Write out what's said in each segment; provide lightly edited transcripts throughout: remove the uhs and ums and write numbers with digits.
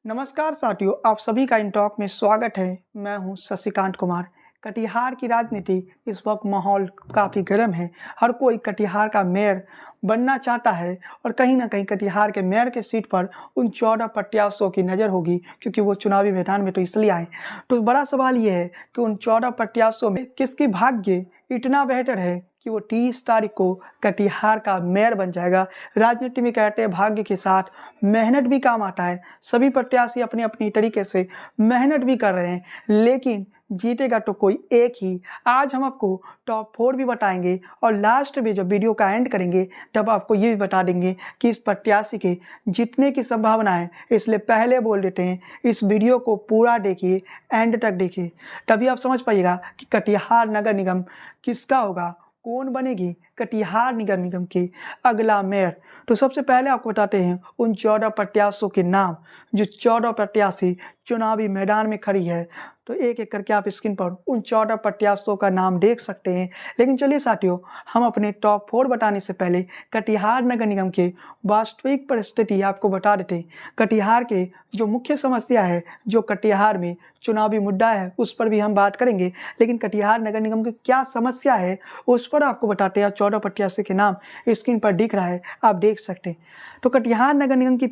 नमस्कार साथियों, आप सभी का इन टॉक में स्वागत है। मैं हूं शशिकांत कुमार। कटिहार की राजनीति इस वक्त माहौल काफ़ी गर्म है। हर कोई कटिहार का मेयर बनना चाहता है और कहीं ना कहीं कटिहार के मेयर के सीट पर उन 14 प्रत्याशियों की नज़र होगी, क्योंकि वो चुनावी मैदान में तो इसलिए आए। तो बड़ा सवाल ये है कि उन 14 प्रत्याशियों में किसकी भाग्य इतना बेहतर है कि वो 30 तारीख को कटिहार का मेयर बन जाएगा। राजनीति में कहते हैं भाग्य के साथ मेहनत भी काम आता है। सभी प्रत्याशी अपनी अपनी तरीके से मेहनत भी कर रहे हैं, लेकिन जीतेगा तो कोई एक ही। आज हम आपको टॉप 4 भी बताएंगे और लास्ट में जब वीडियो का एंड करेंगे तब आपको ये भी बता देंगे कि इस प्रत्याशी के जीतने की संभावना है। इसलिए पहले बोल देते हैं, इस वीडियो को पूरा देखिए, एंड तक देखिए, तभी आप समझ पाइएगा कि कटिहार नगर निगम किसका होगा, कौन बनेगी कटिहार नगर निगम की अगला मेयर। तो सबसे पहले आपको बताते हैं उन 14 प्रत्याशियों के नाम, जो 14 प्रत्याशी चुनावी मैदान में खड़ी है। तो एक एक करके आप स्क्रीन पर उन 14 प्रत्याशियों का नाम देख सकते हैं। लेकिन चलिए साथियों, हम अपने टॉप 4 बताने से पहले कटिहार नगर निगम के वास्तविक परिस्थिति आपको बता देते हैं। कटिहार के जो मुख्य समस्या है, जो कटिहार में चुनावी मुद्दा है, उस पर भी हम बात करेंगे। लेकिन कटिहार नगर निगम की क्या समस्या है उस पर आपको बताते हैं। 14 प्रत्याशी के नाम स्क्रीन पर दिख रहा है, आप देख सकते हैं। तो कटिहार नगर निगम की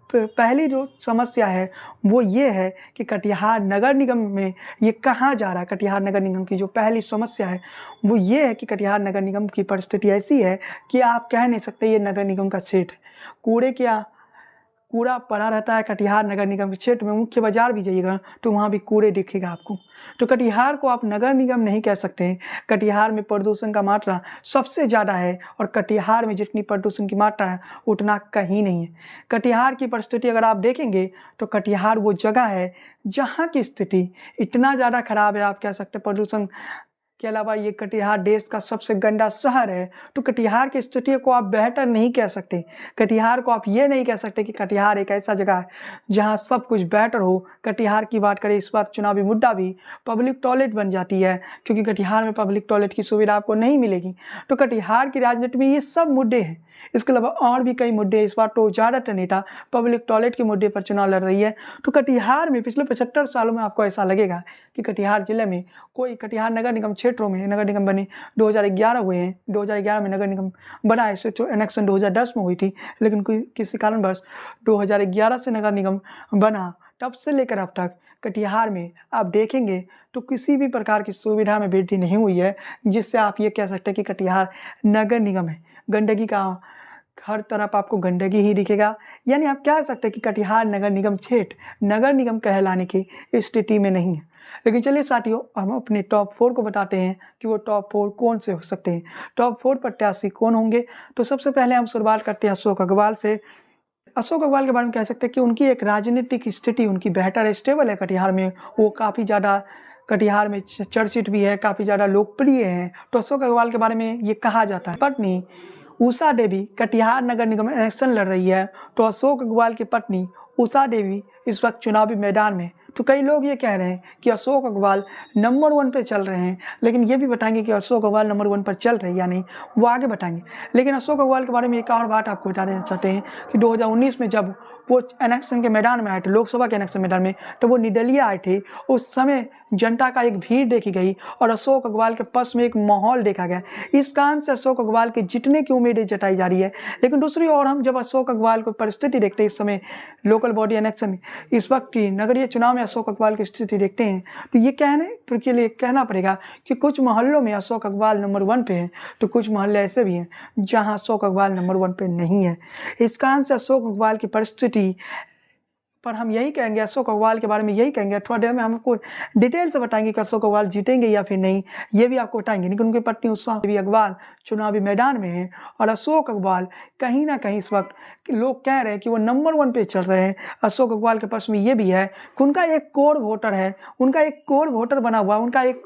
पहली जो समस्या है वो ये है कि कटिहार नगर निगम में ये कहाँ जा रहा है। कटिहार नगर निगम की जो पहली समस्या है वो ये है कि कटिहार नगर निगम की परिस्थिति ऐसी है कि आप कह नहीं सकते ये नगर निगम का क्षेत्र है। कूड़ा पड़ा रहता है कटिहार नगर निगम के क्षेत्र में। मुख्य बाजार भी जाइएगा तो वहाँ भी कूड़े दिखेगा आपको। तो कटिहार को आप नगर निगम नहीं कह सकते हैं। कटिहार में प्रदूषण का मात्रा सबसे ज़्यादा है और कटिहार में जितनी प्रदूषण की मात्रा है उतना कहीं नहीं है। कटिहार की परिस्थिति अगर आप देखेंगे तो कटिहार वो जगह है जहाँ की स्थिति इतना ज़्यादा खराब है, आप कह सकते हैं प्रदूषण के अलावा ये कटिहार देश का सबसे गंदा शहर है। तो कटिहार की स्थिति को आप बेहतर नहीं कह सकते। कटिहार को आप ये नहीं कह सकते कि कटिहार एक ऐसा जगह है जहां सब कुछ बेहतर हो। कटिहार की बात करें, इस बार चुनावी मुद्दा भी पब्लिक टॉयलेट बन जाती है, क्योंकि कटिहार में पब्लिक टॉयलेट की सुविधा आपको नहीं मिलेगी। तो कटिहार की राजनीति में ये सब मुद्दे हैं। इसके अलावा और भी कई मुद्दे। इस बार तो ज़्यादातर नेता पब्लिक टॉयलेट के मुद्दे पर चुनाव लड़ रही है। तो कटिहार में पिछले 75 सालों में आपको ऐसा लगेगा कि कटिहार जिले में कोई कटिहार नगर निगम क्षेत्रों में नगर निगम बने 2011 हुए हैं। 2011 में नगर निगम बना है, इससे इलेक्शन 2010 में हुई थी, लेकिन किसी कारणवश 2011 से नगर निगम बना, तब से लेकर अब तक कटिहार में आप देखेंगे तो किसी भी प्रकार की सुविधा में वृद्धि नहीं हुई है, जिससे आप ये कह सकते हैं कि कटिहार नगर निगम है। गंदगी का हर तरफ आपको गंदगी ही दिखेगा। यानी आप कह सकते हैं कि कटिहार नगर निगम क्षेत्र नगर निगम कहलाने की स्थिति में नहीं है। लेकिन चलिए साथियों, हम अपने टॉप 4 को बताते हैं कि वो टॉप 4 कौन से हो सकते हैं, टॉप 4 प्रत्याशी कौन होंगे। तो सबसे पहले हम शुरुआत करते हैं अशोक अग्रवाल से। अशोक अग्रवाल के बारे में कह सकते हैं कि उनकी एक राजनीतिक स्थिति उनकी बेहतर स्टेबल है कटिहार में। वो काफ़ी ज़्यादा कटिहार में चर्चित भी है, काफ़ी ज़्यादा लोकप्रिय हैं। तो अशोक अग्रवाल के बारे में ये कहा जाता है। पत्नी उषा देवी कटिहार नगर निगम में इलेक्शन लड़ रही है। तो अशोक अग्रवाल की पत्नी उषा देवी इस वक्त चुनावी मैदान में। तो कई लोग ये कह रहे हैं कि अशोक अग्रवाल नंबर 1 पे चल रहे हैं, लेकिन ये भी बताएंगे कि अशोक अग्रवाल नंबर 1 पर चल रहे हैं या नहीं, वो आगे बताएंगे। लेकिन अशोक अग्रवाल के बारे में एक और बात आपको बता देना चाहते हैं कि 2019 में जब वो इलेक्शन के मैदान में आए थे, लोकसभा के इलेक्शन मैदान में, तो वो निर्दलीय आए थे। उस समय जनता का एक भीड़ देखी गई और अशोक अग्रवाल के पक्ष में एक माहौल देखा गया। इस कारण से अशोक अग्रवाल के जीतने की उम्मीदें जताई जा रही है। लेकिन दूसरी ओर हम जब अशोक अग्रवाल को परिस्थिति देखते हैं, इस समय लोकल बॉडी इलेक्शन, इस वक्त की नगरीय चुनाव में अशोक अग्रवाल की स्थिति देखते हैं, तो ये कहने के लिए कहना पड़ेगा कि कुछ मोहल्लों में अशोक अग्रवाल नंबर 1 पे है, तो कुछ मोहल्ले ऐसे भी हैं जहां अशोक अग्रवाल नंबर 1 पे नहीं है। इस कारण से अशोक अग्रवाल की परिस्थिति पर हम यही कहेंगे, अशोक अग्रवाल के बारे में यही कहेंगे। थोड़ा देर में हम आपको डिटेल से बताएंगे कि अशोक अग्रवाल जीतेंगे या फिर नहीं, ये भी आपको बताएंगे। लेकिन उनकी पत्नी उषा देवी अग्रवाल चुनावी मैदान में है और अशोक अग्रवाल कहीं ना कहीं इस वक्त लोग कह रहे हैं कि वो नंबर 1 पे चल रहे हैं। अशोक अग्रवाल के पास में ये भी है कि उनका एक कोर वोटर है, उनका एक कोर वोटर बना हुआ, उनका एक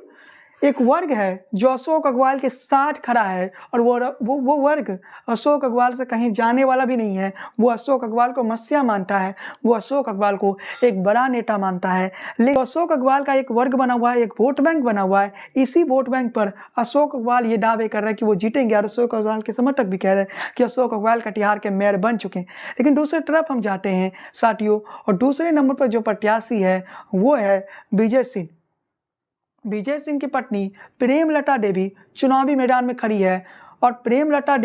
एक वर्ग है जो अशोक अग्रवाल के साथ खड़ा है, और वो वर्ग अशोक अग्रवाल से कहीं जाने वाला भी नहीं है। वो अशोक अग्रवाल को मसीहा मानता है, वो अशोक अग्रवाल को एक बड़ा नेता मानता है। लेकिन अशोक अग्रवाल का एक वर्ग बना हुआ है, एक वोट बैंक बना हुआ है। इसी वोट बैंक पर अशोक अग्रवाल ये दावे कर रहे हैं कि वो जीतेंगे, और अशोक अग्रवाल के समर्थक भी कह रहे हैं कि अशोक अग्रवाल कटिहार के मेयर बन चुके हैं। लेकिन दूसरी तरफ हम जाते हैं साथियों, और दूसरे नंबर पर जो प्रत्याशी है वो है विजय सिंह। विजय सिंह की पत्नी प्रेमलता देवी चुनावी मैदान में खड़ी है, और प्रेमलता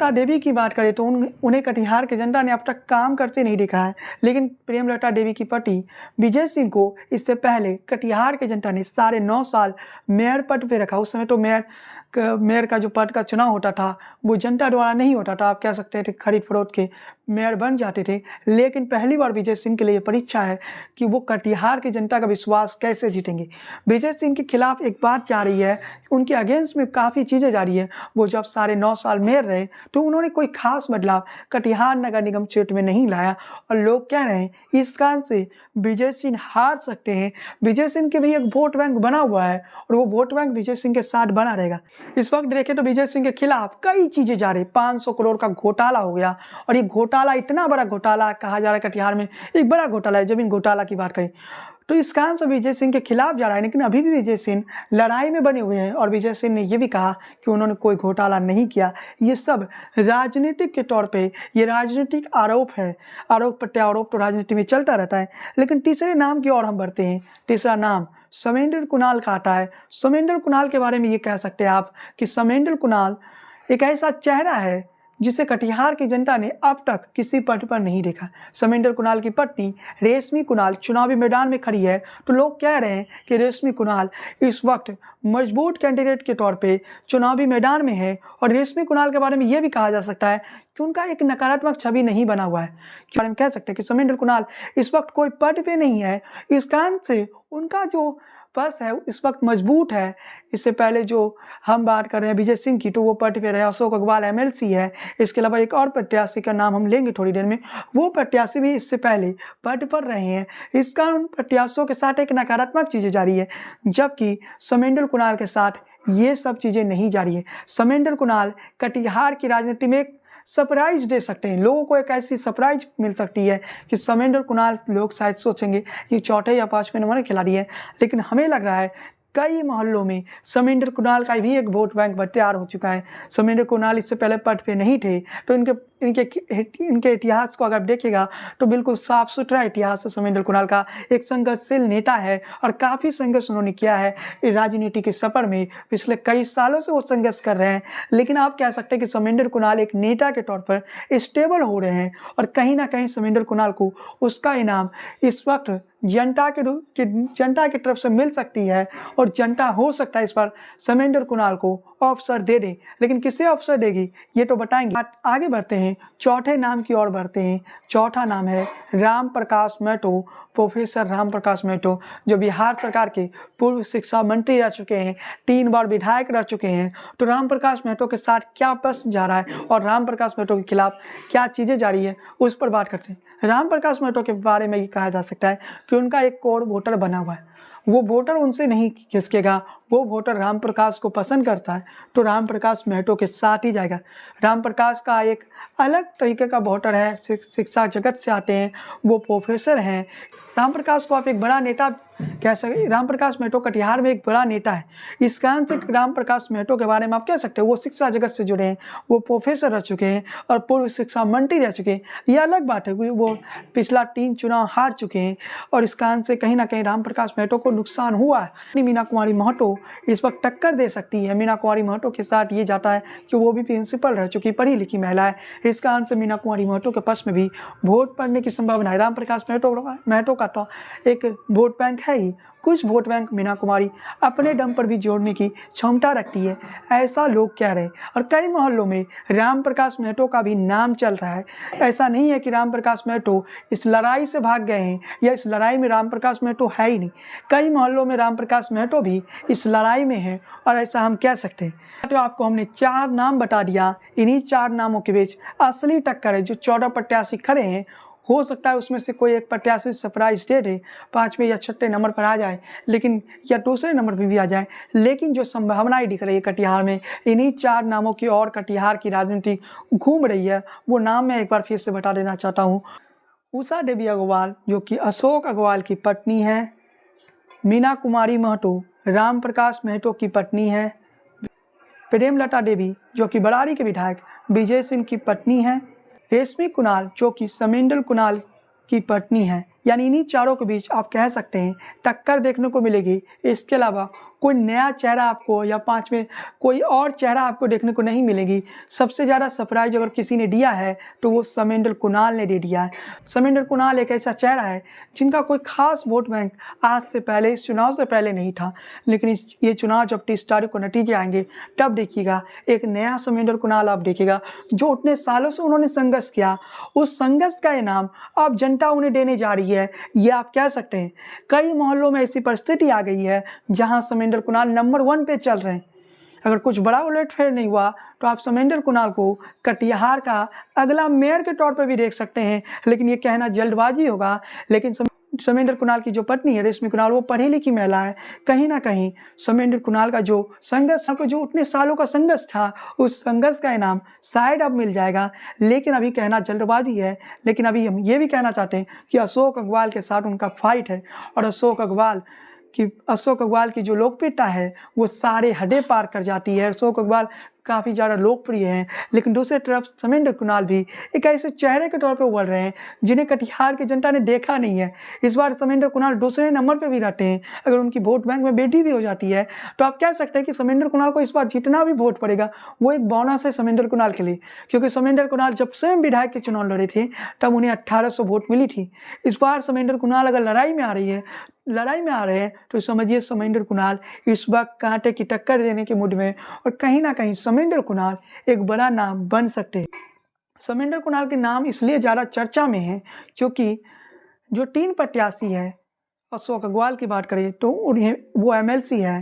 देवी की बात करें तो उन्हें कटिहार की जनता ने अब तक काम करते नहीं देखा है। लेकिन प्रेमलता देवी की पति विजय सिंह को इससे पहले कटिहार की जनता ने 9.5 साल मेयर पद पे रखा। उस समय तो मेयर का जो पद का चुनाव होता था वो जनता द्वारा नहीं होता था, आप कह सकते थे खरीद फरोख्त के मेयर बन जाते थे। लेकिन पहली बार विजय सिंह के लिए परीक्षा है कि वो कटिहार की जनता का विश्वास कैसे जीतेंगे। विजय सिंह के खिलाफ एक बात जा रही है, उनके अगेंस्ट में काफ़ी चीज़ें जा रही है। वो जब 9.5 साल मेयर रहे तो उन्होंने कोई खास बदलाव कटिहार नगर निगम क्षेत्र में नहीं लाया, और लोग कह रहे हैं इस कारण से विजय सिंह हार सकते हैं। विजय सिंह के भी एक वोट बैंक बना हुआ है, और वो वोट बैंक विजय सिंह के साथ बना रहेगा। इस वक्त देखें तो विजय सिंह के खिलाफ कई चीज़ें जा रही, 500 करोड़ का घोटाला हो गया, और ये घोटाला इतना बड़ा घोटाला कहा जा रहा है, कटिहार में एक बड़ा घोटाला है। जमीन घोटाला की बात करें तो इस कारण से विजय सिंह के खिलाफ जा रहा है। लेकिन अभी भी विजय सिंह लड़ाई में बने हुए हैं, और विजय सिंह ने यह भी कहा कि उन्होंने कोई घोटाला नहीं किया। ये सब राजनीतिक के तौर पे ये राजनीतिक आरोप है। आरोप प्रत्यारोप तो राजनीति में चलता रहता है। लेकिन तीसरे नाम की ओर हम बढ़ते हैं। तीसरा नाम समेंद्र कुणाल का आता है। समेंद्र कुणाल के बारे में ये कह सकते हैं आप कि समेंद्र कुणाल एक ऐसा चेहरा है जिसे कटिहार की जनता ने अब तक किसी पद पर नहीं देखा। समेंद्र कुणाल की पत्नी रेशमी कुणाल चुनावी मैदान में खड़ी है, तो लोग कह रहे हैं कि रेशमी कुणाल इस वक्त मजबूत कैंडिडेट के तौर पे चुनावी मैदान में है। और रेशमी कुणाल के बारे में यह भी कहा जा सकता है कि उनका एक नकारात्मक छवि नहीं बना हुआ है। के बारे में कह सकते हैं कि समेंद्र कुणाल इस वक्त कोई पद पे नहीं है, इस कारण से उनका जो पक्ष है इस वक्त मजबूत है। इससे पहले जो हम बात कर रहे हैं विजय सिंह की, तो वो पद पे रहे अशोक अग्रवाल MLC है। इसके अलावा एक और प्रत्याशी का नाम हम लेंगे थोड़ी देर में, वो प्रत्याशी भी इससे पहले पद पर रहे हैं। इस कारण प्रत्याशियों के साथ एक नकारात्मक चीज़ें जारी है, जबकि समेंद्र कुणाल के साथ ये सब चीज़ें नहीं जारी है। समेंद्र कुणाल कटिहार की राजनीति में एक सरप्राइज दे सकते हैं, लोगों को एक ऐसी सरप्राइज मिल सकती है कि समेंद्र कुणाल, लोग शायद सोचेंगे ये चौथे या 5वें नंबर के खिलाड़ी है। लेकिन हमें लग रहा है कई मोहल्लों में समेंद्र कुणाल का भी एक वोट बैंक तैयार हो चुका है। समेंद्र कुणाल इससे पहले पद पे नहीं थे, तो इनके इतिहास को अगर देखिएगा तो बिल्कुल साफ सुथरा इतिहास है समेंद्र कुणाल का। एक संघर्षशील नेता है, और काफ़ी संघर्ष उन्होंने किया है राजनीति के सफर में। पिछले कई सालों से वो संघर्ष कर रहे हैं। लेकिन आप कह सकते हैं कि समेंद्र कुणाल एक नेता के तौर पर स्टेबल हो रहे हैं, और कहीं ना कहीं समेंद्र कुणाल को उसका इनाम इस वक्त जनता की तरफ से मिल सकती है, और जनता हो सकता है इस पर समेंद्र कुणाल को अवसर दे दे। लेकिन किसे अवसर देगी ये तो बताएंगे। आगे बढ़ते हैं, चौथे नाम की ओर बढ़ते हैं। चौथा नाम है राम प्रकाश महतो। प्रोफेसर राम प्रकाश महतो जो बिहार सरकार के पूर्व शिक्षा मंत्री रह चुके हैं, 3 बार विधायक रह चुके हैं। तो राम प्रकाश महतो के साथ क्या प्रश्न जा रहा है और राम प्रकाश महतो के खिलाफ क्या चीज़ें जा रही है, उस पर बात करते हैं। राम प्रकाश महतो के बारे में ये कहा जा सकता है कि उनका एक कोर वोटर बना हुआ है। वो वोटर उनसे नहीं खिसकेगा, वो वोटर राम प्रकाश को पसंद करता है तो राम प्रकाश महतो के साथ ही जाएगा। राम प्रकाश का एक अलग तरीके का वोटर है, शिक्षा जगत से आते हैं, वो प्रोफेसर हैं। राम प्रकाश को आप एक बड़ा नेता कह सकते। राम प्रकाश महतो कटिहार में एक बड़ा नेता है। इस कारण से राम प्रकाश महतो के बारे में आप कह सकते हो वो शिक्षा जगत से जुड़े हैं, वो प्रोफेसर रह चुके हैं और पूर्व शिक्षा मंत्री रह चुके हैं। ये अलग बात है, वो पिछला 3 चुनाव हार चुके हैं, और इस कारण से कहीं ना कहीं राम प्रकाश महतो को नुकसान हुआ है। मीना कुमारी महतो इस वक्त टक्कर दे सकती है। मीना कुमारी महतो के साथ ये जाता है कि वो भी प्रिंसिपल रह चुकी, पढ़ी लिखी महिला है। इस कारण से मीना कुमारी महतो के पक्ष में भी वोट पड़ने की संभावना है। राम प्रकाश महतो का तो एक वोट बैंक है ही, कुछ वोट बैंक मीना कुमारी अपने दम पर भी जोड़ने की क्षमता रखती है, ऐसा लोग कह रहे हैं। और कई मोहल्लों में राम प्रकाश महतो का भी नाम चल रहा है। ऐसा नहीं है कि राम प्रकाश महतो इस लड़ाई से भाग गए हैं या इस लड़ाई में राम प्रकाश महतो है ही नहीं। कई मोहल्लों में राम प्रकाश महतो भी इस लड़ाई में है, और ऐसा हम कह सकते हैं। तो आपको हमने 4 नाम बता दिया। इन्हीं 4 नामों के बीच असली टक्कर है। जो 14 प्रत्याशी खड़े हैं हो सकता है उसमें से कोई एक प्रत्याशी सरप्राइज दे दे, 5वें या 6ठे नंबर पर आ जाए, लेकिन या दूसरे नंबर पर भी आ जाए। लेकिन जो संभावनाएं दिख रही है कटिहार में, इन्हीं 4 नामों की और कटिहार की राजनीति घूम रही है। वो नाम मैं एक बार फिर से बता देना चाहता हूँ। उषा देवी अग्रवाल जो कि अशोक अग्रवाल की पत्नी है, मीना कुमारी महतो राम प्रकाश महतो की पत्नी है, प्रेमलता देवी जो कि बरारी के विधायक विजय सिंह की पत्नी है, रेशमी कुणाल जो कि समेंडल कुणाल की पत्नी है। यानी इन्हीं चारों के बीच आप कह सकते हैं टक्कर देखने को मिलेगी। इसके अलावा कोई नया चेहरा आपको या 5वें कोई और चेहरा आपको देखने को नहीं मिलेगी। सबसे ज़्यादा सरप्राइज अगर किसी ने दिया है तो वो समेंडल कुणाल ने दे दिया है। समेंडल कुणाल एक ऐसा चेहरा है जिनका कोई खास वोट बैंक आज से पहले, इस चुनाव से पहले नहीं था, लेकिन ये चुनाव जब 30 तारीख को नतीजे आएंगे तब देखिएगा एक नया समेंडल कुणाल आप देखिएगा। जो उतने सालों से उन्होंने संघर्ष किया, उस संघर्ष का इनाम अब जनता उन्हें देने जा रही है। ये आप कह सकते हैं कई मोहल्लों में ऐसी परिस्थिति आ गई है जहां समेंडल कुणाल नंबर 1 पे चल रहे हैं। अगर कुछ बड़ा उलटफेर नहीं हुआ तो आप समेंडल कुणाल को कटिहार का अगला मेयर के तौर पर भी देख सकते हैं, लेकिन ये कहना जल्दबाजी होगा। लेकिन समेंडल कुणाल की जो पत्नी है रेशमी कुणाल, वो पढ़ी लिखी महिला है। कहीं ना कहीं समेंडल कुणाल का जो संघर्ष, जो उतने सालों का संघर्ष था, उस संघर्ष का इनाम शायद अब मिल जाएगा। लेकिन अभी कहना जल्दबाजी है। लेकिन अभी हम ये भी कहना चाहते हैं कि अशोक अग्रवाल के साथ उनका फाइट है और अशोक अग्रवाल की जो लोकप्रियता है वो सारे हदें पार कर जाती है। अशोक अग्रवाल काफ़ी ज़्यादा लोकप्रिय हैं, लेकिन दूसरी तरफ समेंडल कुणाल भी एक ऐसे चेहरे के तौर पर उभर रहे हैं जिन्हें कटिहार की जनता ने देखा नहीं है। इस बार समेंडल कुणाल दूसरे नंबर पर भी रहते हैं। अगर उनकी वोट बैंक में बेटी भी हो जाती है तो आप कह सकते हैं कि समेंडल कुणाल को इस बार जितना भी वोट पड़ेगा वो एक बोनस है समेंडल कुणाल के लिए, क्योंकि समेंडल कुणाल जब स्वयं विधायक के चुनाव लड़े थे तब उन्हें 1800 वोट मिली थी। इस बार समेंडल कुणाल अगर लड़ाई में आ रहे हैं तो समझिए समेंडल कुणाल इस वक्त कांटे की टक्कर देने के मूड में, और कहीं ना कहीं समेंडल कुणाल एक बड़ा नाम बन सकते हैं। समेंडल कुणाल के नाम इसलिए ज़्यादा चर्चा में है क्योंकि जो 3 प्रत्याशी है, अशोक अग्रवाल की बात करें तो उन्हें वो MLC है,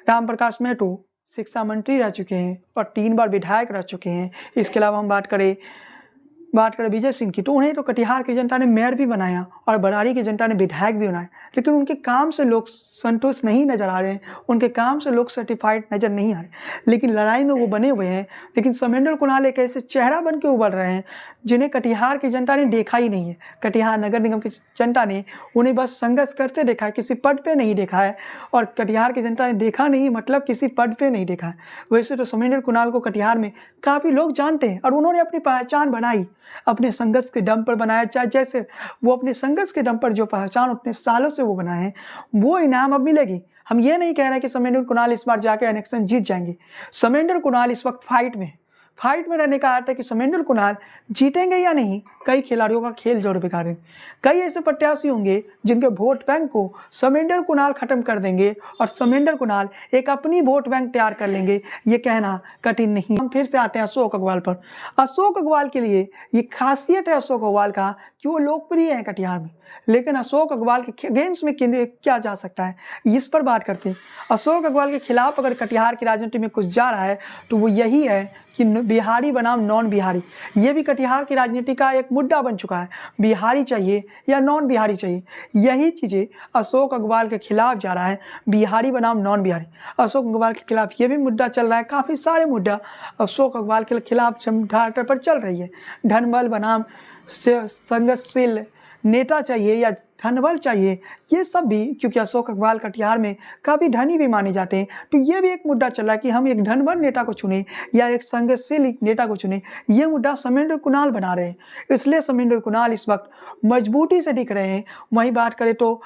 राम प्रकाश महतो शिक्षा मंत्री रह चुके हैं और 3 बार विधायक रह चुके हैं। इसके अलावा हम बात करें विजय सिंह की, तो उन्हें तो कटिहार की जनता ने मेयर भी बनाया और बरारी की जनता ने विधायक भी बनाया, लेकिन उनके काम से लोग संतुष्ट नहीं नजर आ रहे हैं, उनके काम से लोग सर्टिफाइड नजर नहीं आ रहे। लेकिन लड़ाई में वो बने हुए हैं। लेकिन समेंडल कुणाल एक ऐसे चेहरा बन के उभर रहे हैं जिन्हें कटिहार की जनता ने देखा ही नहीं है। कटिहार नगर निगम की जनता ने उन्हें बस संघर्ष करते देखा है, किसी पद पे नहीं देखा है। और कटिहार की जनता ने देखा नहीं मतलब किसी पद पे नहीं देखा है। वैसे तो समेंडल कुणाल को कटिहार में काफ़ी लोग जानते हैं और उन्होंने अपनी पहचान बनाई, अपने संघर्ष के दम पर बनाया। चाहे जैसे वो अपने संघर्ष के दम पर जो पहचान उतने सालों से वो बनाए हैं, वो इनाम अब मिलेगी। हम ये नहीं कह रहे कि समेंडल कुणाल इस बार जाके इलेक्शन जीत जाएंगे। समेंडल कुणाल इस वक्त फाइट में रहने का अर्थ है कि समेंडल कुणाल जीतेंगे या नहीं, कई खिलाड़ियों का खेल जोड़ बिगाड़ेंगे। कई ऐसे प्रत्याशी होंगे जिनके वोट बैंक को समेंडल कुणाल खत्म कर देंगे और समेंडल कुणाल एक अपनी वोट बैंक तैयार कर लेंगे। ये कहना कठिन नहीं। हम फिर से आते हैं अशोक अग्रवाल पर। अशोक अग्रवाल के लिए ये खासियत है अशोक अग्रवाल का कि वो लोकप्रिय है कटिहार में, लेकिन अशोक अग्रवाल के अगेंस्ट में क्या जा सकता है इस पर बात करते हैं। अशोक अग्रवाल के खिलाफ अगर कटिहार की राजनीति में कुछ जा रहा है तो वो यही है कि बिहारी बनाम नॉन बिहारी। ये भी कटिहार की राजनीति का एक मुद्दा बन चुका है। बिहारी चाहिए या नॉन बिहारी चाहिए, यही चीज़ें अशोक अग्रवाल के खिलाफ जा रहा है। बिहारी बनाम नॉन बिहारी, अशोक अग्रवाल के खिलाफ ये भी मुद्दा चल रहा है। काफ़ी सारे मुद्दा अशोक अग्रवाल के खिलाफ ढाल पर चल रही है। धनबल बनाम संघर्षशील नेता चाहिए या धनबल चाहिए, ये सब भी, क्योंकि अशोक अग्रवाल कटिहार में काफ़ी धनी भी माने जाते हैं, तो ये भी एक मुद्दा चल रहा है कि हम एक धनबल नेता को चुने या एक संघर्षशील नेता को चुने। ये मुद्दा समेंडल कुणाल बना रहे हैं, इसलिए समेंडल कुणाल इस वक्त मजबूती से दिख रहे हैं। वहीं बात करें तो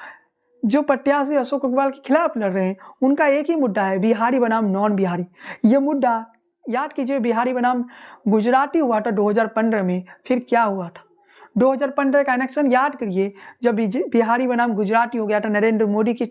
जो प्रत्याशी अशोक अग्रवाल के खिलाफ लड़ रहे हैं उनका एक ही मुद्दा है, बिहारी बनाम नॉन बिहारी। ये मुद्दा याद कीजिए, बिहारी बनाम गुजराती हुआ था 2015 में, फिर क्या हुआ था 2015 का इलेक्शन याद करिए, जब बिहारी बनाम गुजराती हो गया था, नरेंद्र मोदी की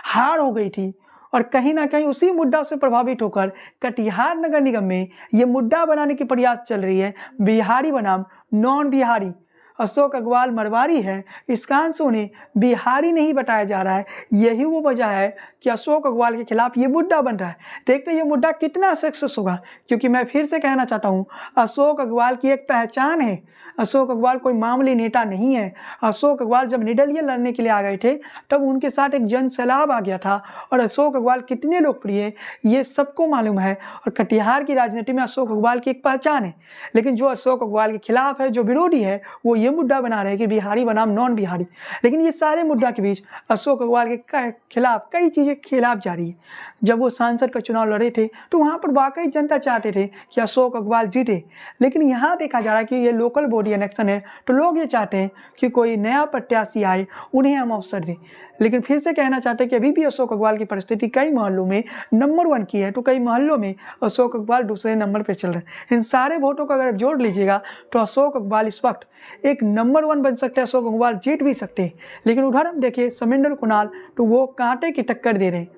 हार हो गई थी। और कहीं ना कहीं उसी मुद्दा से प्रभावित होकर कटिहार नगर निगम में ये मुद्दा बनाने की प्रयास चल रही है, बिहारी बनाम नॉन बिहारी। अशोक अग्रवाल मरवाड़ी है, इस कारण से उन्हें बिहारी नहीं बताया जा रहा है। यही वो वजह है कि अशोक अग्रवाल के खिलाफ ये मुद्दा बन रहा है। देखते हैं ये मुद्दा कितना सक्सेस होगा, क्योंकि मैं फिर से कहना चाहता हूँ, अशोक अग्रवाल की एक पहचान है। अशोक अग्रवाल कोई मामूली नेता नहीं है। अशोक अग्रवाल जब निर्दलीय लड़ने के लिए आ गए थे तब उनके साथ एक जन सैलाब आ गया था, और अशोक अग्रवाल कितने लोकप्रिय है ये सबको मालूम है। और कटिहार की राजनीति में अशोक अग्रवाल की एक पहचान है। लेकिन जो अशोक अग्रवाल के खिलाफ है, जो विरोधी है, वो ये मुद्दा बना रहे हैं कि बिहारी बनाम नॉन बिहारी। लेकिन ये सारे मुद्दा के बीच अशोक अग्रवाल के खिलाफ कई चीज़ें खिलाफ जारी है। जब वो सांसद का चुनाव लड़े थे तो वहाँ पर वाकई जनता चाहते थे कि अशोक अग्रवाल जीते, लेकिन यहाँ देखा जा रहा है कि ये लोकल बॉडी इलेक्शन है तो लोग ये चाहते हैं कि कोई नया प्रत्याशी आए, उन्हें हम अवसर दें। लेकिन फिर से कहना चाहते हैं कि अभी भी अशोक अग्रवाल की परिस्थिति कई मोहल्लों में नंबर 1 की है, तो कई मोहल्लों में अशोक अग्रवाल दूसरे नंबर पर चल रहे हैं। इन सारे वोटों को अगर जोड़ लीजिएगा तो अशोक अग्रवाल इस वक्त एक नंबर 1 बन सकते हैं। अशोक अग्रवाल जीत भी सकते हैं। लेकिन उधर हम देखिए समेंदर कुणाल, तो वो कांटे की टक्कर दे रहे हैं।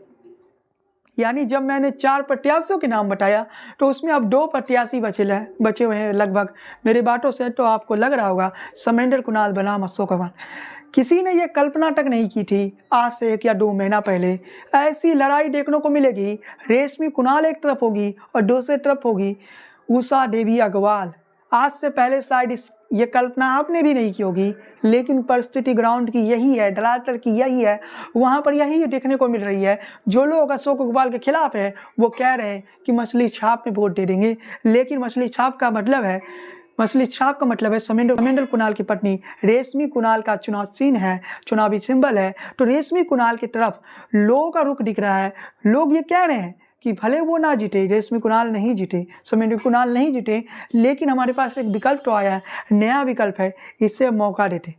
यानी जब मैंने 4 प्रत्याशियों के नाम बताया तो उसमें अब 2 प्रत्याशी बचे हुए हैं लगभग मेरी बातों से। तो आपको लग रहा होगा समेंदर कुणाल बनाम अशोक अग्रवाल। किसी ने यह कल्पना तक नहीं की थी आज से 1 या 2 महीना पहले ऐसी लड़ाई देखने को मिलेगी। रेशमी कुणाल एक तरफ होगी और दूसरी तरफ होगी उषा देवी अग्रवाल। आज से पहले शायद ये कल्पना आपने भी नहीं की होगी, लेकिन परिस्थिति ग्राउंड की यही है, धरातल की यही है, वहाँ पर यही देखने को मिल रही है। जो लोग अशोक अग्रवाल के खिलाफ है वो कह रहे हैं कि मछली छाप में वोट दे देंगे, लेकिन मछली छाप का मतलब है समेंदर कुणाल की पत्नी रेशमी कुणाल का चुनाव चिन्ह है, चुनावी सिंबल है। तो रेशमी कुणाल की तरफ लोगों का रुख दिख रहा है। लोग ये कह रहे हैं कि भले वो ना जीते, रेशमी कुणाल नहीं जीते, समेंदर कुणाल नहीं जीते, लेकिन हमारे पास एक विकल्प तो आया है, नया विकल्प है, इसे मौका देते।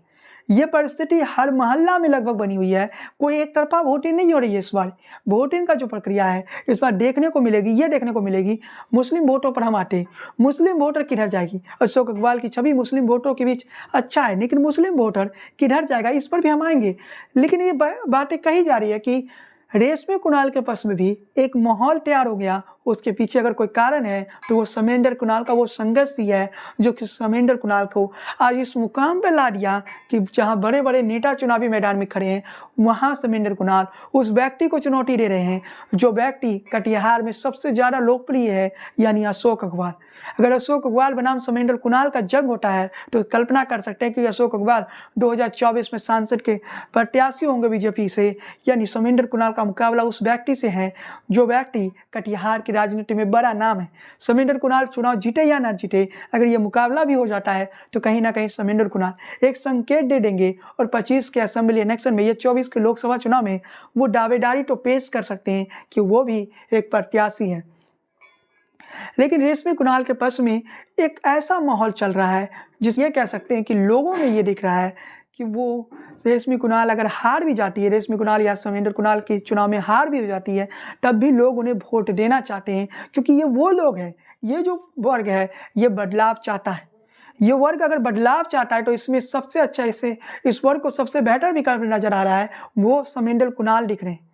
ये परिस्थिति हर मोहल्ला में लगभग बनी हुई है। कोई एक तरफा वोटिंग नहीं हो रही है इस बार। वोटिंग का जो प्रक्रिया है इस बार देखने को मिलेगी, ये देखने को मिलेगी। मुस्लिम वोटों पर हम आते हैं, मुस्लिम वोटर किधर जाएगी? अशोक अग्रवाल की छवि मुस्लिम वोटरों के बीच अच्छा है, लेकिन मुस्लिम वोटर किधर जाएगा, इस पर भी हम आएंगे। लेकिन ये बातें कही जा रही है कि रेशमी कुणाल के पक्ष में भी एक माहौल तैयार हो गया। उसके पीछे अगर कोई कारण है तो वो समेंदर कुणाल का वो संघर्ष ही है, जो कि समेंदर कुणाल को आज इस मुकाम पर ला दिया कि जहां बड़े बड़े नेता चुनावी मैदान में खड़े हैं, वहां समेंदर कुणाल उस व्यक्ति को चुनौती दे रहे हैं जो व्यक्ति कटिहार में सबसे ज़्यादा लोकप्रिय है, यानी अशोक अग्रवाल। अगर अशोक अग्रवाल बनाम समेंदर कुणाल का जंग होता है तो कल्पना कर सकते हैं कि अशोक अग्रवाल 2024 में सांसद के प्रत्याशी होंगे बीजेपी से, यानी समेंदर कुणाल का मुकाबला उस व्यक्ति से है जो व्यक्ति कटिहार की राजनीति में बड़ा नाम है। समेंदर कुणाल चुनाव जीते या ना जीते, अगर ये मुकाबला भी हो जाता है तो कहीं ना कहीं समेंदर कुणाल एक संकेत दे देंगे और 25 के असेंबली इलेक्शन में, ये 24 के लोकसभा चुनाव में वो दावेदारी तो पेश कर सकते हैं कि वो भी एक प्रत्याशी है। लेकिन रेशमी कुणाल के पक्ष में एक ऐसा माहौल चल रहा है जिसे ये कह सकते हैं कि लोगों में ये दिख रहा है कि वो रेशमी कुणाल अगर हार भी जाती है, रेशमी कुणाल या समेंदर कुणाल की चुनाव में हार भी हो जाती है, तब भी लोग उन्हें वोट देना चाहते हैं, क्योंकि ये वो लोग हैं, ये जो वर्ग है ये बदलाव चाहता है। ये वर्ग अगर बदलाव चाहता है तो इसमें सबसे अच्छा इस वर्ग को सबसे बेहतर विकल्प नजर आ रहा है, वो समेंदर कुणाल दिख रहे हैं।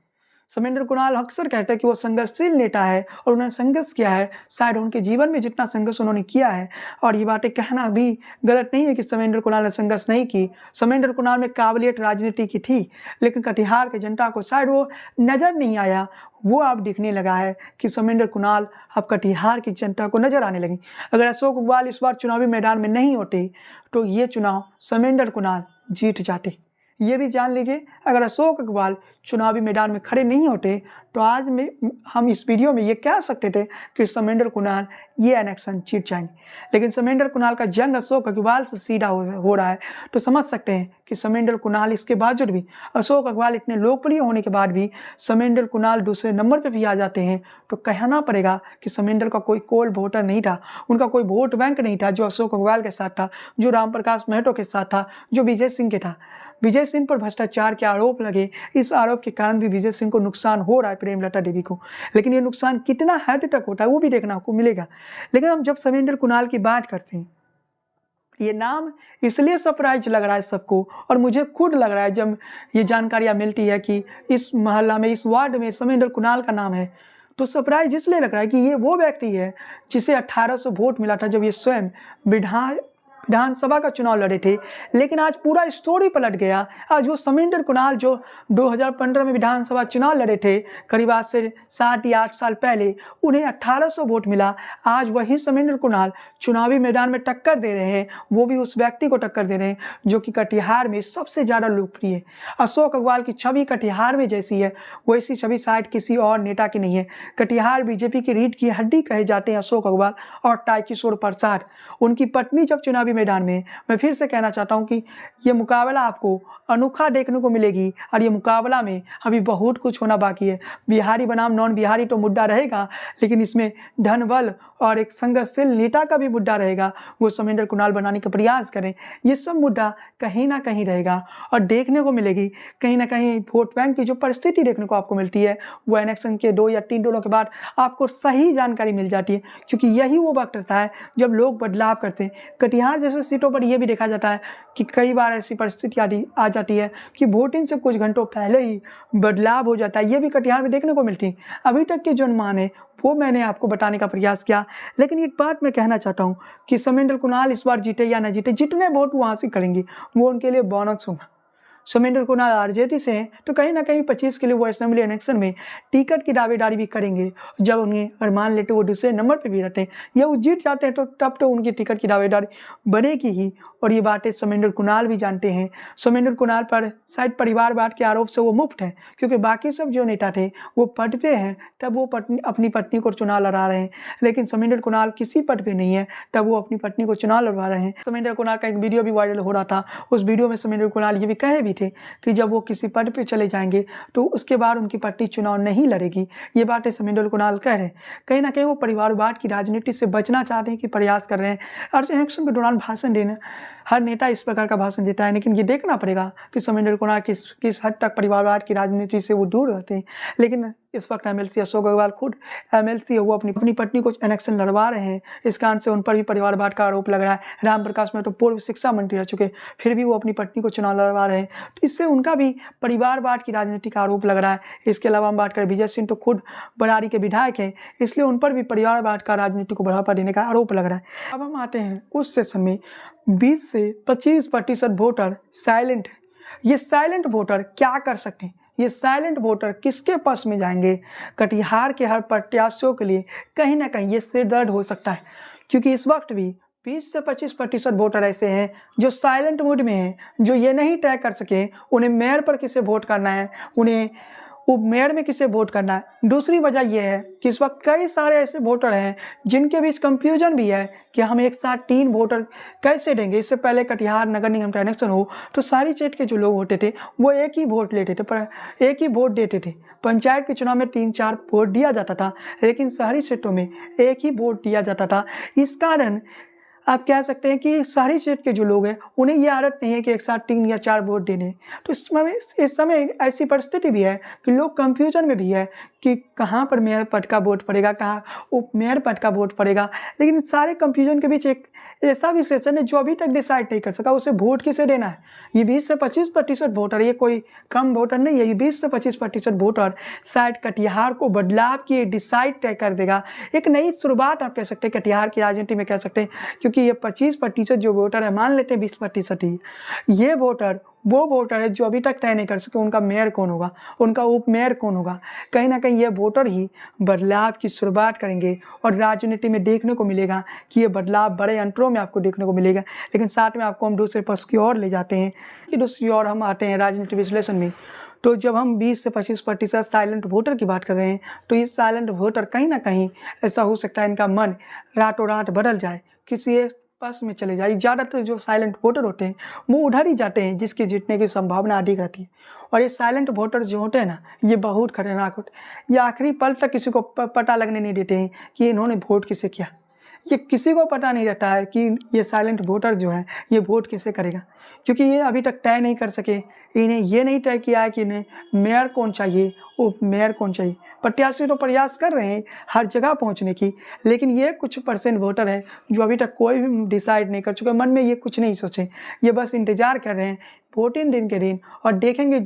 समेंदर कुणाल अक्सर कहते हैं कि वो संघर्षशील नेता है और उन्होंने संघर्ष किया है, शायद उनके जीवन में जितना संघर्ष उन्होंने किया है। और ये बातें कहना भी गलत नहीं है कि समेंदर कुणाल ने संघर्ष नहीं की। समेंदर कुणाल में काबिलियत राजनीति की थी, लेकिन कटिहार की जनता को शायद वो नज़र नहीं आया। वो अब दिखने लगा है कि समेंदर कुणाल अब कटिहार की जनता को नजर आने लगी। अगर अशोक अग्रवाल इस बार चुनावी मैदान में नहीं होते तो ये चुनाव समेंदर कुणाल जीत जाते। ये भी जान लीजिए, अगर अशोक अग्रवाल चुनावी मैदान में खड़े नहीं होते तो आज में हम इस वीडियो में ये कह सकते थे कि समेंदर कुणाल ये इलेक्शन जीत जाएंगे। लेकिन समेंदर कुणाल का जंग अशोक अग्रवाल से सीधा हो रहा है, तो समझ सकते हैं कि समेंदर कुणाल इसके बावजूद भी, अशोक अग्रवाल इतने लोकप्रिय होने के बाद भी समेंदर कुणाल दूसरे नंबर पर भी आ जाते हैं। तो कहना पड़ेगा कि समेंदर का कोई कोल वोटर नहीं था, उनका कोई वोट बैंक नहीं था जो अशोक अग्रवाल के साथ था, जो राम प्रकाश महतो के साथ था, जो विजय सिंह के था। विजय सिंह पर भ्रष्टाचार के आरोप लगे, इस आरोप के कारण भी विजय सिंह को नुकसान हो रहा है, प्रेमलता देवी को। लेकिन ये नुकसान कितना हद तक होता है वो भी देखना आपको मिलेगा। लेकिन हम जब समेंदर कुणाल की बात करते हैं, ये नाम इसलिए सरप्राइज लग रहा है सबको, और मुझे खुद लग रहा है जब ये जानकारियाँ मिलती है कि इस मोहल्ला में, इस वार्ड में समेंदर कुणाल का नाम है, तो सरप्राइज इसलिए लग रहा है कि ये वो व्यक्ति है जिसे 1800 वोट मिला था जब ये स्वयं विधानसभा का चुनाव लड़े थे, लेकिन आज पूरा स्टोरी पलट गया। आज वो समेंदर कुणाल जो 2015 में विधानसभा चुनाव लड़े थे, करीब आज से 7 या 8 साल पहले, उन्हें 1800 वोट मिला। आज वही समेंदर कुणाल चुनावी मैदान में टक्कर दे रहे हैं, वो भी उस व्यक्ति को टक्कर दे रहे हैं जो कि कटिहार में सबसे ज़्यादा लोकप्रिय है। अशोक अग्रवाल की छवि कटिहार में जैसी है, वैसी छवि शायद किसी और नेता की नहीं है। कटिहार बीजेपी की रीढ़ की हड्डी कहे जाते हैं अशोक अग्रवाल और तारकिशोर प्रसाद। उनकी पत्नी जब चुनावी मैदान में, मैं फिर से कहना चाहता हूं कि ये मुकाबला आपको अनोखा देखने को मिलेगी और ये मुकाबला में अभी बहुत कुछ होना बाकी है। बिहारी बनाम नॉन बिहारी तो मुद्दा रहेगा, लेकिन इसमें धन बल और एक संघर्षशील नेता का भी मुद्दा रहेगा। वो समेंदर कुणाल बनाने का प्रयास करें, ये सब मुद्दा कहीं ना कहीं रहेगा और देखने को मिलेगी। कहीं ना कहीं वोट बैंक की जो परिस्थिति देखने को आपको मिलती है, वो इलेक्शन के 2 या 3 दिनों के बाद आपको सही जानकारी मिल जाती है, क्योंकि यही वो वक्त रहता है जब लोग बदलाव करते हैं। कटिहार जैसे सीटों पर यह भी देखा जाता है कि कई बार ऐसी परिस्थिति आ जाती है कि वोटिंग से कुछ घंटों पहले ही बदलाव हो जाता है। ये भी कटिहार में देखने को मिलती है। अभी तक के जो अनुमान है वो मैंने आपको बताने का प्रयास किया, लेकिन एक बात मैं कहना चाहता हूँ कि समेंदर कुणाल इस बार जीते या न जीते, जितने वोट वो हासिल करेंगे वो उनके लिए बोनस होगा। समेंदर कुणाल आरजेडी से हैं तो कहीं ना कहीं 25 के लिए वो असेंबली इलेक्शन में टिकट की दावेदारी भी करेंगे। जब उन्हें, और मान लेते वो दूसरे नंबर पे भी रहते हैं या वो जीत जाते हैं, तो तब तो उनकी टिकट की दावेदारी बनेगी ही। और ये बातें समेंदर कुणाल भी जानते हैं। समेंदर कुणाल पर शायद परिवारवाद के आरोप से वो मुक्त है, क्योंकि बाकी सब जो नेता थे वो पद पे हैं, तब वो अपनी पत्नी को चुनाव लड़ा रहे हैं। लेकिन समेंदर कुणाल किसी पद पे नहीं है, तब वो अपनी पत्नी को चुनाव लड़वा रहे हैं। समेंदर कुणाल का एक वीडियो भी वायरल हो रहा था। उस वीडियो में समेंदर कुणाल ये भी कहे भी थे कि जब वो किसी पद पे चले जाएंगे तो उसके बाद उनकी पत्नी चुनाव नहीं लड़ेगी। ये बातें समेंदर कुणाल कह रहे हैं। कहीं ना कहीं वो परिवारवाद की राजनीति से बचना चाहते हैं कि प्रयास कर रहे हैं। और इलेक्शन के दौरान भाषण देना, हर नेता इस प्रकार का भाषण देता है, लेकिन ये देखना पड़ेगा कि समेंदर कुणाल किस हद तक परिवारवाद की राजनीति से वो दूर रहते हैं। लेकिन इस वक्त एमएलसी अशोक अग्रवाल खुद एमएलसी है, वो अपनी पत्नी को इलेक्शन लड़वा रहे हैं। इस कारण से उन पर भी परिवारवाद का आरोप लग रहा है। राम प्रकाश महतो पूर्व शिक्षा मंत्री रह चुके, फिर भी वो अपनी पत्नी को चुनाव लड़वा रहे हैं, तो इससे उनका भी परिवारवाद की राजनीति का आरोप लग रहा है। इसके अलावा हम बात करें, विजय सिंह तो खुद बरारी के विधायक हैं, इसलिए उन पर भी परिवारवाद का राजनीति को बढ़ावा देने का आरोप लग रहा है। अब हम आते हैं उस सेशन में 20 से 25% वोटर साइलेंट है। ये साइलेंट वोटर क्या कर सकते हैं? ये साइलेंट वोटर किसके पक्ष में जाएंगे? कटिहार के हर प्रत्याशियों के लिए कहीं ना कहीं ये सिर दर्द हो सकता है, क्योंकि इस वक्त भी 20 से 25% वोटर ऐसे हैं जो साइलेंट मोड में हैं, जो ये नहीं तय कर सके उन्हें मेयर पर किसे वोट करना है, उन्हें उप मेयर में किसे वोट करना है। दूसरी वजह यह है कि इस वक्त कई सारे ऐसे वोटर हैं जिनके बीच कंफ्यूजन भी है कि हम एक साथ 3 वोटर कैसे देंगे। इससे पहले कटिहार नगर निगम का इलेक्शन हो तो सारी स्टेट के जो लोग होते थे वो एक ही वोट लेते थे, पर एक ही वोट देते थे। पंचायत के चुनाव में 3-4 वोट दिया जाता था, लेकिन शहरी क्षेत्रों में एक ही वोट दिया जाता था। इस कारण आप कह सकते हैं कि शहरी क्षेत्र के जो लोग हैं उन्हें ये आदत नहीं है कि एक साथ 3 या 4 वोट देने। तो इस समय ऐसी परिस्थिति भी है कि लोग कंफ्यूजन में भी है कि कहाँ पर मेयर पद का वोट पड़ेगा, कहाँ उप मेयर पद का वोट पड़ेगा। लेकिन सारे कंफ्यूजन के बीच एक ऐसा भी सेशन है जो अभी तक डिसाइड नहीं कर सका उसे वोट किसे देना है। ये 20 से 25% वोटर, ये कोई कम वोटर नहीं है, ये 20 से 25% वोटर शायद कटिहार को बदलाव की डिसाइड तय कर देगा। एक नई शुरुआत आप कह सकते हैं कटिहार की राजनीति में कह सकते हैं, क्योंकि ये 25% जो वोटर है, मान लेते हैं 20% ही, ये वोटर वो वोटर है जो अभी तक तय नहीं कर सके उनका मेयर कौन होगा, उनका उप मेयर कौन होगा। कहीं ना कहीं ये वोटर ही बदलाव की शुरुआत करेंगे और राजनीति में देखने को मिलेगा कि ये बदलाव बड़े अंतरों में आपको देखने को मिलेगा। लेकिन साथ में आपको हम दूसरे पक्ष की ओर ले जाते हैं कि दूसरी ओर हम आते हैं राजनीति विश्लेषण में। तो जब हम 20 से 25% साइलेंट वोटर की बात कर रहे हैं, तो ये साइलेंट वोटर कहीं ना कहीं ऐसा हो सकता है इनका मन रातों रात बदल जाए, किसी एक पक्ष में चले जाए। ज़्यादातर जो साइलेंट वोटर होते हैं वो उधर ही जाते हैं जिसके जीतने की संभावना अधिक रहती है। और ये साइलेंट वोटर जो होते हैं ना, ये बहुत खतरनाक होते हैं। ये आखिरी पल तक किसी को पता लगने नहीं देते हैं कि इन्होंने वोट किसे किया। ये किसी को पता नहीं रहता है कि ये साइलेंट वोटर जो है ये वोट किसे करेगा, क्योंकि ये अभी तक तय नहीं कर सके। इन्हें ये नहीं तय किया है कि इन्हें मेयर कौन चाहिए, उप मेयर कौन चाहिए। प्रत्याशी तो प्रयास कर रहे हैं हर जगह पहुंचने की, लेकिन ये कुछ % वोटर है जो अभी तक कोई भी डिसाइड नहीं कर चुके, मन में ये कुछ नहीं सोचे, ये बस इंतजार कर रहे हैं वोटिंग दिन के दिन। और देखेंगे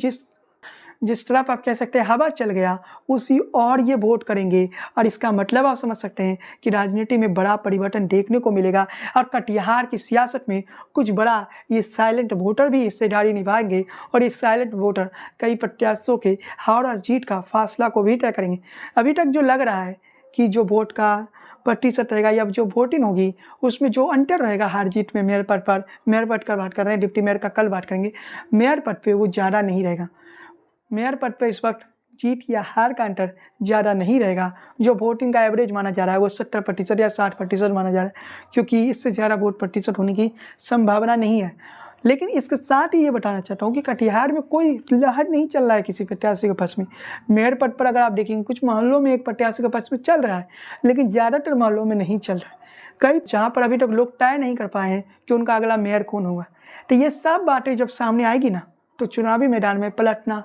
जिस तरफ आप कह सकते हैं हवा चल गया उसी और ये वोट करेंगे। और इसका मतलब आप समझ सकते हैं कि राजनीति में बड़ा परिवर्तन देखने को मिलेगा और कटिहार की सियासत में कुछ बड़ा ये साइलेंट वोटर भी हिस्सेदारी निभाएंगे और ये साइलेंट वोटर कई प्रत्याशियों के हार और जीत का फासला को भी तय करेंगे। अभी तक जो लग रहा है कि जो वोट का प्रतिशत रहेगा या जो वोटिंग होगी उसमें जो अंतर रहेगा हार जीत में मेयर पद पर, मेयर पद का बात कर रहे हैं, डिप्टी मेयर का कल बात करेंगे, मेयर पद पे वो ज़्यादा नहीं रहेगा। मेयर पद पे इस वक्त जीत या हार का अंतर ज़्यादा नहीं रहेगा। जो वोटिंग का एवरेज माना जा रहा है वो 70% या 60% माना जा रहा है, क्योंकि इससे ज़्यादा वोट प्रतिशत होने की संभावना नहीं है। लेकिन इसके साथ ही ये बताना चाहता हूँ कि कटिहार में कोई लहर नहीं चल रहा है किसी प्रत्याशी के पक्ष में। मेयर पद पर अगर आप देखेंगे कुछ मोहल्लों में एक प्रत्याशी के पक्ष में चल रहा है, लेकिन ज़्यादातर मोहल्लों में नहीं चल रहा है। कई जहाँ पर अभी तक लोग तय नहीं कर पाए हैं कि उनका अगला मेयर कौन होगा। तो ये सब बातें जब सामने आएगी ना, तो चुनावी मैदान में पलटना,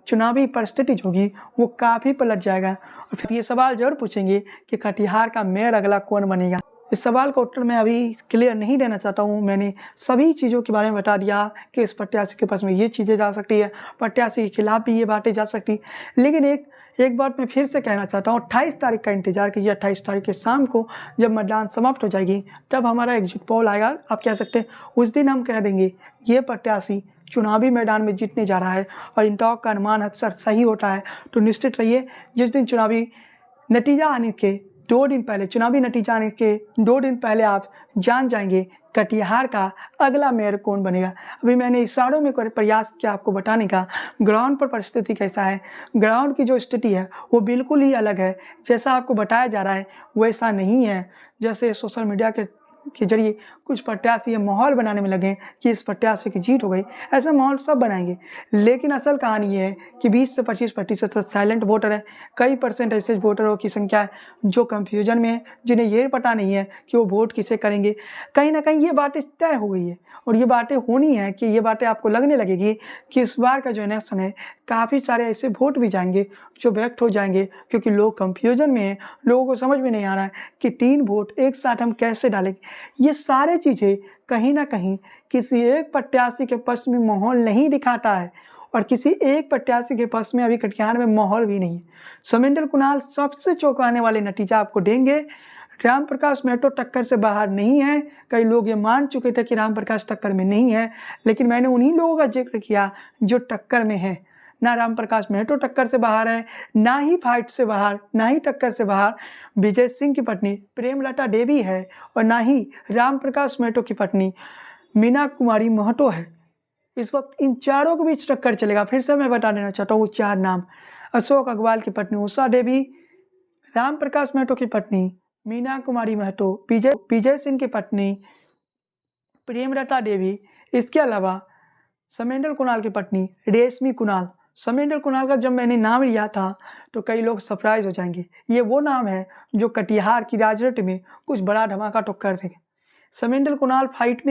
चुनावी परिस्थिति जो होगी वो काफ़ी पलट जाएगा। और फिर ये सवाल जरूर पूछेंगे कि कटिहार का मेयर अगला कौन बनेगा। इस सवाल का उत्तर मैं अभी क्लियर नहीं देना चाहता हूँ। मैंने सभी चीज़ों के बारे में बता दिया कि इस प्रत्याशी के पास में ये चीज़ें जा सकती है, प्रत्याशी के खिलाफ भी ये बातें जा सकती। लेकिन एक बात मैं फिर से कहना चाहता हूँ, 28 तारीख का इंतजार कीजिए। 28 तारीख के शाम को जब मतदान समाप्त हो जाएगी तब हमारा एग्जिट पोल आएगा, आप कह सकते हैं। उस दिन हम कह देंगे ये प्रत्याशी चुनावी मैदान में जीतने जा रहा है। और इन का अनुमान अक्सर सही होता है, तो निश्चित रहिए जिस दिन चुनावी नतीजा आने के 2 दिन पहले, चुनावी नतीजा आने के 2 दिन पहले आप जान जाएंगे कटिहार का अगला मेयर कौन बनेगा। अभी मैंने इशारों में प्रयास किया आपको बताने का ग्राउंड पर परिस्थिति कैसा है। ग्राउंड की जो स्थिति है वो बिल्कुल ही अलग है। जैसा आपको बताया जा रहा है वैसा नहीं है। जैसे सोशल मीडिया के जरिए कुछ प्रत्याशी ये माहौल बनाने में लगे कि इस प्रत्याशी की जीत हो गई, ऐसा माहौल सब बनाएंगे। लेकिन असल कहानी ये है कि 20 से 25% साइलेंट वोटर है। कई परसेंट ऐसे वोटरों की संख्या है जो कंफ्यूजन में है, जिन्हें ये पता नहीं है कि वो वोट किसे करेंगे। कहीं ना कहीं ये बातें तय हो गई है और ये बातें होनी है कि ये बातें आपको लगने लगेगी कि इस बार का जो इलेक्शन है काफ़ी सारे ऐसे वोट भी जाएंगे जो व्यक्त हो जाएंगे, क्योंकि लोग कंफ्यूजन में हैं। लोगों को समझ में नहीं आ रहा है कि 3 वोट एक साथ हम कैसे डालेंगे। ये सारे चीज़ें कहीं ना कहीं किसी एक प्रत्याशी के पक्ष में माहौल नहीं दिखाता है और किसी एक प्रत्याशी के पक्ष में अभी कटिहार में माहौल भी नहीं है। समेंद्र कुणाल सबसे चौंकाने वाले नतीजा आपको देंगे। राम प्रकाश महतो टक्कर से बाहर नहीं है। कई लोग ये मान चुके थे कि राम प्रकाश टक्कर में नहीं है, लेकिन मैंने उन्हीं लोगों का जिक्र किया जो टक्कर में है। ना राम प्रकाश महतो टक्कर से बाहर है, ना ही फाइट से बाहर, ना ही टक्कर से बाहर विजय सिंह की पत्नी प्रेमलता देवी है, और ना ही राम प्रकाश महतो की पत्नी मीना कुमारी महतो है। इस वक्त इन चारों के बीच टक्कर चलेगा। फिर से मैं बता देना चाहता हूँ वो 4 नाम: अशोक अग्रवाल की पत्नी उषा देवी, राम प्रकाश महतो की पत्नी मीना कुमारी महतो, विजय सिंह की पत्नी प्रेमलता देवी, इसके अलावा समेंद्र कुणाल की पत्नी रेशमी कुणाल। समेंद्र कुणाल का जब मैंने नाम लिया था तो कई लोग सरप्राइज हो जाएंगे। ये वो नाम है जो कटिहार की राजनीति में कुछ बड़ा धमाका तो कर देंगे। समेंद्र कुणाल फाइट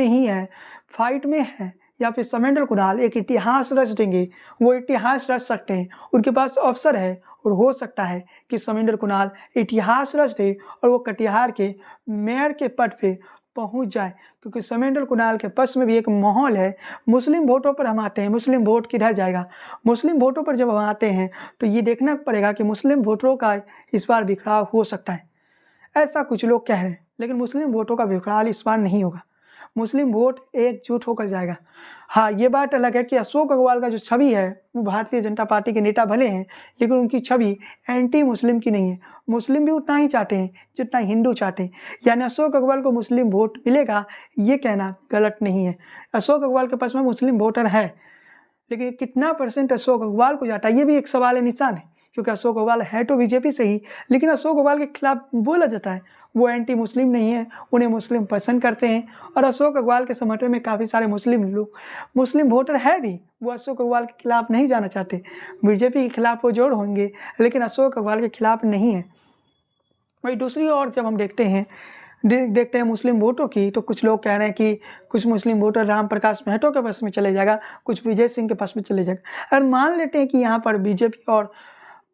में है या फिर समेंद्र कुणाल एक इतिहास रच देंगे। वो इतिहास रच सकते हैं, उनके पास अवसर है और हो सकता है कि समेंद्र कुणाल इतिहास रच दे और वो कटिहार के मेयर के पद पे पहुंच जाए, क्योंकि समेंद्र कुणाल के पक्ष में भी एक माहौल है। मुस्लिम वोटों पर हम आते हैं, मुस्लिम वोट किधर जाएगा। मुस्लिम वोटों पर जब हम आते हैं तो ये देखना पड़ेगा कि मुस्लिम वोटरों का इस बार बिखराव हो सकता है, ऐसा कुछ लोग कह रहे हैं। लेकिन मुस्लिम वोटों का बिखराव इस बार नहीं होगा, मुस्लिम वोट एकजुट होकर जाएगा। हाँ, ये बात अलग है कि अशोक अग्रवाल का जो छवि है वो भारतीय जनता पार्टी के नेता भले हैं, लेकिन उनकी छवि एंटी मुस्लिम की नहीं है। मुस्लिम भी उतना ही चाहते हैं जितना हिंदू चाहते हैं, यानी अशोक अग्रवाल को मुस्लिम वोट मिलेगा ये कहना गलत नहीं है। अशोक अग्रवाल के पास में मुस्लिम वोटर है, लेकिन कितना % अशोक अग्रवाल को जाता है ये भी एक सवाल निशान है, क्योंकि अशोक अग्रवाल है तो बीजेपी से ही, लेकिन अशोक अग्रवाल के खिलाफ बोला जाता है वो एंटी मुस्लिम नहीं है, उन्हें मुस्लिम पसंद करते हैं। और अशोक अग्रवाल के समर्थन में काफ़ी सारे मुस्लिम वोटर है भी, वो अशोक अग्रवाल के खिलाफ नहीं जाना चाहते। बीजेपी के खिलाफ वो जोड़ होंगे, लेकिन अशोक अग्रवाल के खिलाफ नहीं है। वही दूसरी ओर जब हम देखते हैं मुस्लिम वोटों की, तो कुछ लोग कह रहे हैं कि कुछ मुस्लिम वोटर राम प्रकाश महतो के पक्ष में चले जाएगा, कुछ विजय सिंह के पक्ष में चले जाएगा। और मान लेते हैं कि यहाँ पर बीजेपी और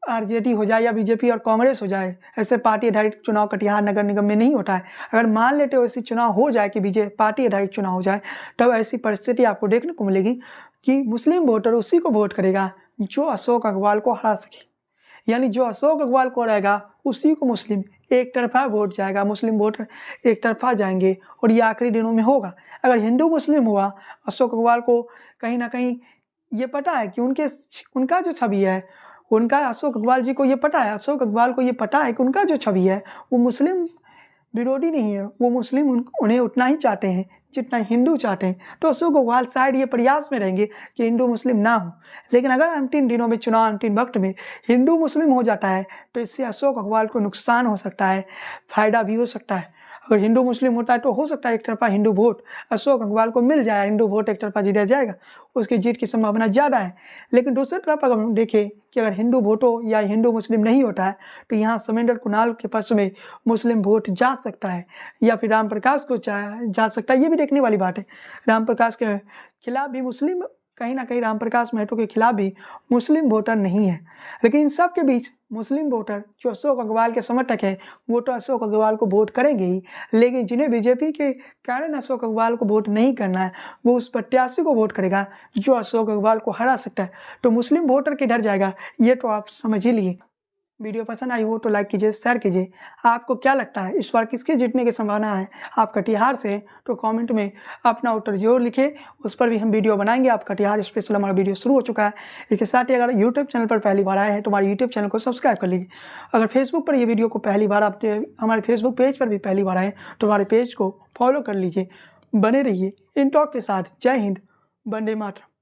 आरजेडी हो जाए या बीजेपी और कांग्रेस हो जाए, ऐसे पार्टी आधारित चुनाव कटिहार नगर निगम में नहीं होता है। अगर मान लेते हो ऐसी चुनाव हो जाए कि बीजेपी पार्टी आधारित चुनाव हो जाए, तब ऐसी परिस्थिति आपको देखने को मिलेगी कि मुस्लिम वोटर उसी को वोट करेगा जो अशोक अग्रवाल को हरा सके। यानी जो अशोक अग्रवाल को रहेगा उसी को मुस्लिम एक तरफा वोट जाएगा, मुस्लिम वोटर एक तरफा जाएंगे और ये आखिरी दिनों में होगा। अगर हिंदू मुस्लिम हुआ, अशोक अग्रवाल को कहीं ना कहीं ये पता है कि उनका जो छवि है, उनका अशोक अग्रवाल जी को ये पता है, अशोक अग्रवाल को ये पता है कि उनका जो छवि है वो मुस्लिम विरोधी नहीं है, वो मुस्लिम उन्हें उतना ही चाहते हैं जितना हिंदू चाहते हैं। तो अशोक अग्रवाल शायद ये प्रयास में रहेंगे कि हिंदू मुस्लिम ना हो। लेकिन अगर अंतिम दिनों में चुनाव अंतिम वक्त में हिंदू मुस्लिम हो जाता है तो इससे अशोक अग्रवाल को नुकसान हो सकता है, फायदा भी हो सकता है। अगर हिंदू मुस्लिम होता है तो हो सकता है एक तरफा हिंदू वोट अशोक अग्रवाल को मिल जाए, हिंदू वोट एक तरफा जीता जाएगा, उसकी जीत की संभावना ज़्यादा है। लेकिन दूसरी तरफ अगर हम देखें कि अगर हिंदू वोटो या हिंदू मुस्लिम नहीं होता है तो यहाँ समेंदर कुणाल के पक्ष में मुस्लिम वोट जा सकता है या फिर राम प्रकाश को जा सकता है। ये भी देखने वाली बात है। राम प्रकाश के खिलाफ भी मुस्लिम, कहीं ना कहीं राम प्रकाश महतो के खिलाफ भी मुस्लिम वोटर नहीं है। लेकिन इन सब के बीच मुस्लिम वोटर जो अशोक अग्रवाल के समर्थक है वो तो अशोक अग्रवाल को वोट करेंगे ही, लेकिन जिन्हें बीजेपी के कारण अशोक अग्रवाल को वोट नहीं करना है वो उस प्रत्याशी को वोट करेगा जो अशोक अग्रवाल को हरा सकता है। तो मुस्लिम वोटर किधर जाएगा ये तो आप समझ ही लिए। वीडियो पसंद आई हो तो लाइक कीजिए, शेयर कीजिए। आपको क्या लगता है इस बार किसके जीतने की संभावना है? आप कटिहार से तो कमेंट में अपना उत्तर जरूर लिखें, उस पर भी हम वीडियो बनाएंगे। आप कटिहार स्पेशल हमारा वीडियो शुरू हो चुका है। इसके साथ ही अगर यूट्यूब चैनल पर पहली बार आए हैं तो हमारे यूट्यूब चैनल को सब्सक्राइब कर लीजिए। अगर फेसबुक पर ये वीडियो को पहली बार आप हमारे फेसबुक पेज पर भी पहली बार आए तो हमारे पेज को फॉलो कर लीजिए। बने रहिए इन टॉक के साथ। जय हिंद, वंदे मातरम।